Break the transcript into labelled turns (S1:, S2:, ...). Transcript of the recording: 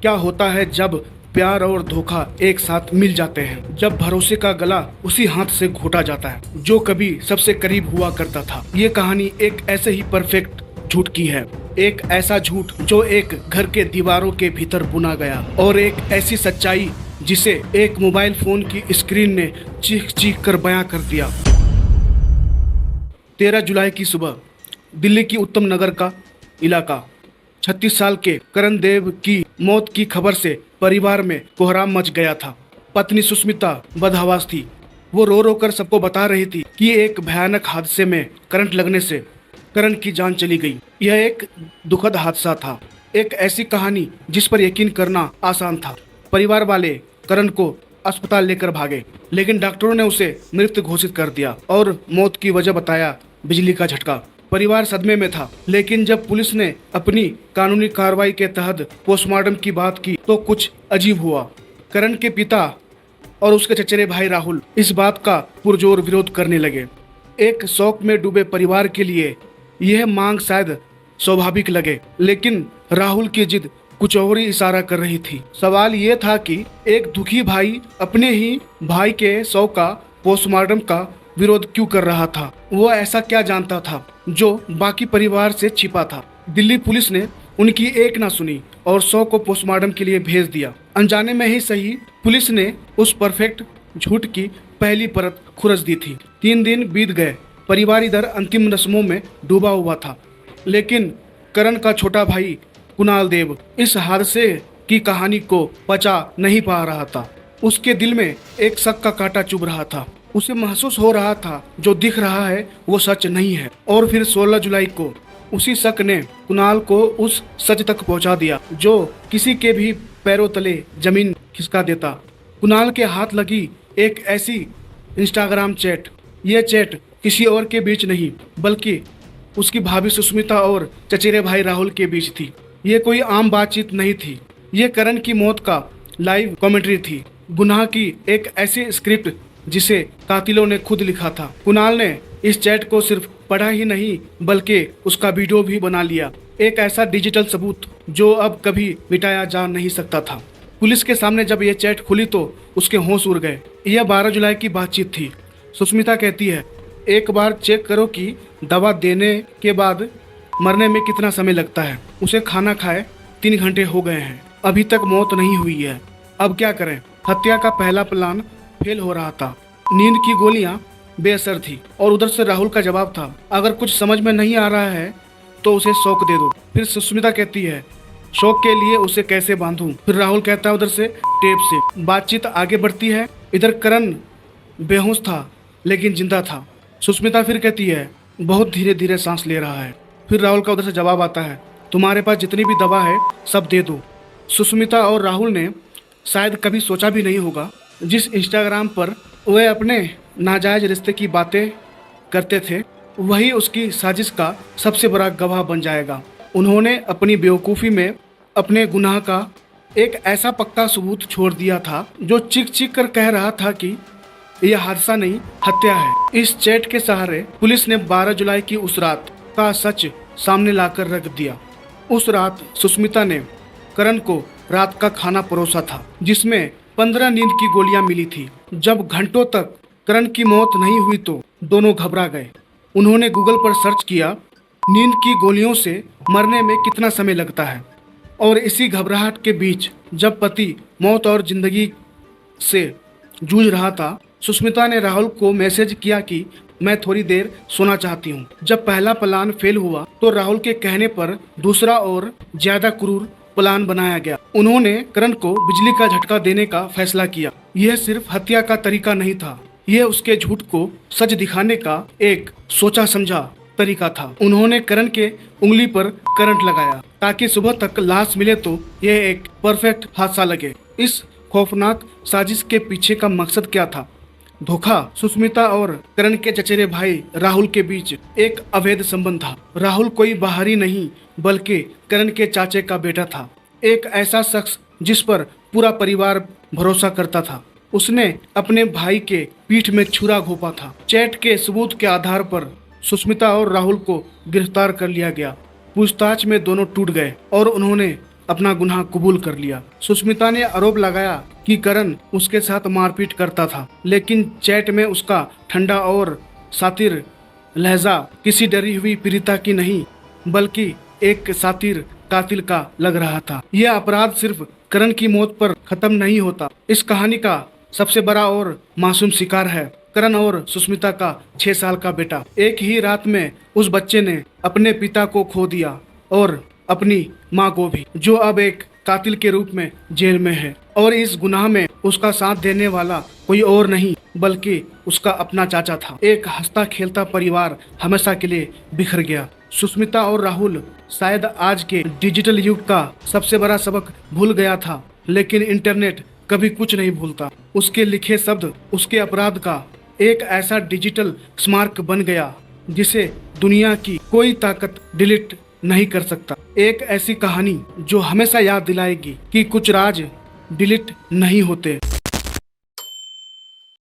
S1: क्या होता है जब प्यार और धोखा एक साथ मिल जाते हैं, जब भरोसे का गला उसी हाथ से घोटा जाता है जो कभी सबसे करीब हुआ करता था। ये कहानी एक ऐसे ही परफेक्ट झूठ की है, एक ऐसा झूठ जो एक घर के दीवारों के भीतर बुना गया, और एक ऐसी सच्चाई जिसे एक मोबाइल फोन की स्क्रीन ने चीख चीख कर बयां कर दिया। 13 जुलाई की सुबह दिल्ली की उत्तम नगर का इलाका। 36 साल के करण देव की मौत की खबर से परिवार में कोहराम मच गया था। पत्नी सुष्मिता बदहवास थी। वो रो रो कर सबको बता रही थी कि एक भयानक हादसे में करंट लगने से करण की जान चली गई। यह एक दुखद हादसा था, एक ऐसी कहानी जिस पर यकीन करना आसान था। परिवार वाले करण को अस्पताल लेकर भागे, लेकिन डॉक्टरों ने उसे मृत घोषित कर दिया और मौत की वजह बताया बिजली का झटका। परिवार सदमे में था, लेकिन जब पुलिस ने अपनी कानूनी कार्रवाई के तहत पोस्टमार्टम की बात की तो कुछ अजीब हुआ। करण के पिता और उसके चचेरे भाई राहुल इस बात का पुरजोर विरोध करने लगे। एक शौक में डूबे परिवार के लिए यह मांग शायद स्वाभाविक लगे, लेकिन राहुल की जिद कुछ और ही इशारा कर रही थी। सवाल ये था कि एक दुखी भाई अपने ही भाई के शौक का पोस्टमार्टम का विरोध क्यों कर रहा था। वो ऐसा क्या जानता था जो बाकी परिवार से छिपा था। दिल्ली पुलिस ने उनकी एक ना सुनी और शव को पोस्टमार्टम के लिए भेज दिया। अनजाने में ही सही, पुलिस ने उस परफेक्ट झूठ की पहली परत खुरच दी थी। 3 दिन बीत गए, परिवार इधर अंतिम रस्मों में डूबा हुआ था, लेकिन करण का छोटा भाई कुणाल देव इस हादसे की कहानी को पचा नहीं पा रहा था। उसके दिल में एक शक का कांटा चुभ रहा था। उसे महसूस हो रहा था जो दिख रहा है वो सच नहीं है। और फिर 16 जुलाई को उसी शक ने कुणाल को उस सच तक पहुंचा दिया जो किसी के भी पैरों तले जमीन खिसका देता। कुणाल के हाथ लगी एक ऐसी इंस्टाग्राम चैट। ये चैट किसी और के बीच नहीं, बल्कि उसकी भाभी सुष्मिता और चचेरे भाई राहुल के बीच थी। ये कोई आम बातचीत नहीं थी, ये करण की मौत का लाइव कमेंट्री थी, गुनाह की एक ऐसी स्क्रिप्ट जिसे कातिलों ने खुद लिखा था। कुणाल ने इस चैट को सिर्फ पढ़ा ही नहीं, बल्कि उसका वीडियो भी बना लिया, एक ऐसा डिजिटल सबूत जो अब कभी मिटाया जा नहीं सकता था। पुलिस के सामने जब ये चैट खुली तो उसके होश उड़ गए। यह 12 जुलाई की बातचीत थी। सुष्मिता कहती है, एक बार चेक करो कि दवा देने के बाद मरने में कितना समय लगता है। उसे खाना खाए 3 घंटे हो गए हैं, अभी तक मौत नहीं हुई है। अब क्या करें। हत्या का पहला प्लान फेल हो रहा था। नींद की गोलियां बेअसर थी और उधर से राहुल का जवाब था, अगर कुछ समझ में नहीं आ रहा है तो उसे शौक दे दो। फिर सुष्मिता कहती है, शौक के लिए उसे कैसे बांधूं। फिर राहुल कहता है उधर से टेप से। बातचीत आगे बढ़ती है। इधर करण बेहोश था लेकिन जिंदा था। सुष्मिता फिर कहती है, बहुत धीरे धीरे सांस ले रहा है। फिर राहुल का उधर से जवाब आता है, तुम्हारे पास जितनी भी दवा है सब दे दो। सुष्मिता और राहुल ने शायद कभी सोचा भी नहीं होगा जिस इंस्टाग्राम पर वे अपने नाजायज रिश्ते की बातें करते थे वही उसकी साजिश का सबसे बड़ा गवाह बन जाएगा। उन्होंने अपनी बेवकूफ़ी में अपने गुनाह का एक ऐसा पक्का सबूत छोड़ दिया था जो चीख चीख कर कह रहा था कि यह हादसा नहीं, हत्या है। इस चैट के सहारे पुलिस ने 12 जुलाई की उस रात का सच सामने लाकर रख दिया। उस रात सुष्मिता ने करण को रात का खाना परोसा था जिसमें 15 नींद की गोलियां मिली थी। जब घंटों तक करण की मौत नहीं हुई तो दोनों घबरा गए। उन्होंने गूगल पर सर्च किया, नींद की गोलियों से मरने में कितना समय लगता है। और इसी घबराहट के बीच जब पति मौत और जिंदगी से जूझ रहा था, सुष्मिता ने राहुल को मैसेज किया कि मैं थोड़ी देर सोना चाहती हूँ। जब पहला प्लान फेल हुआ तो राहुल के कहने पर दूसरा और ज्यादा क्रूर प्लान बनाया गया। उन्होंने करण को बिजली का झटका देने का फैसला किया। यह सिर्फ हत्या का तरीका नहीं था, यह उसके झूठ को सच दिखाने का एक सोचा समझा तरीका था। उन्होंने करण के उंगली पर करंट लगाया ताकि सुबह तक लाश मिले तो यह एक परफेक्ट हादसा लगे। इस खौफनाक साजिश के पीछे का मकसद क्या था? धोखा। सुष्मिता और करण के चचेरे भाई राहुल के बीच एक अवैध संबंध था। राहुल कोई बाहरी नहीं बल्कि करण के चाचे का बेटा था, एक ऐसा शख्स जिस पर पूरा परिवार भरोसा करता था। उसने अपने भाई के पीठ में छुरा घोंपा था। चैट के सबूत के आधार पर सुष्मिता और राहुल को गिरफ्तार कर लिया गया। पूछताछ में दोनों टूट गए और उन्होंने अपना गुनाह कबूल कर लिया। सुष्मिता ने आरोप लगाया कि करण उसके साथ मारपीट करता था, लेकिन चैट में उसका ठंडा और सातिर लहजा किसी डरी हुई पीड़िता की नहीं बल्कि एक सातिर कातिल का लग रहा था। यह अपराध सिर्फ करण की मौत पर खत्म नहीं होता। इस कहानी का सबसे बड़ा और मासूम शिकार है करण और सुष्मिता का 6 साल का बेटा। एक ही रात में उस बच्चे ने अपने पिता को खो दिया और अपनी माँ को भी, जो अब एक कातिल के रूप में जेल में है। और इस गुनाह में उसका साथ देने वाला कोई और नहीं बल्कि उसका अपना चाचा था। एक हंसता खेलता परिवार हमेशा के लिए बिखर गया। सुष्मिता और राहुल शायद आज के डिजिटल युग का सबसे बड़ा सबक भूल गया था, लेकिन इंटरनेट कभी कुछ नहीं भूलता। उसके लिखे शब्द उसके अपराध का एक ऐसा डिजिटल स्मारक बन गया जिसे दुनिया की कोई ताकत डिलीट नहीं कर सकता। एक ऐसी कहानी जो हमेशा याद दिलाएगी कि कुछ राज डिलीट नहीं होते।